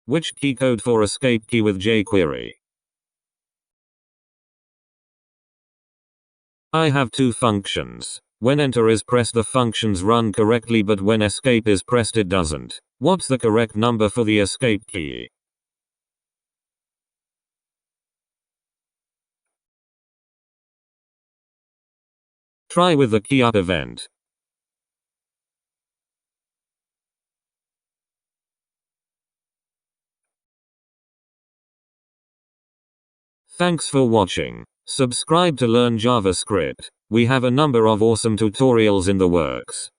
Which keycode for escape key with jQuery? I have two functions. When enter is pressed, the functions run correctly, but when escape is pressed, it doesn't. What's the correct number for the escape key? Try with the key up event. Thanks for watching. Subscribe to learn JavaScript. We have a number of awesome tutorials in the works.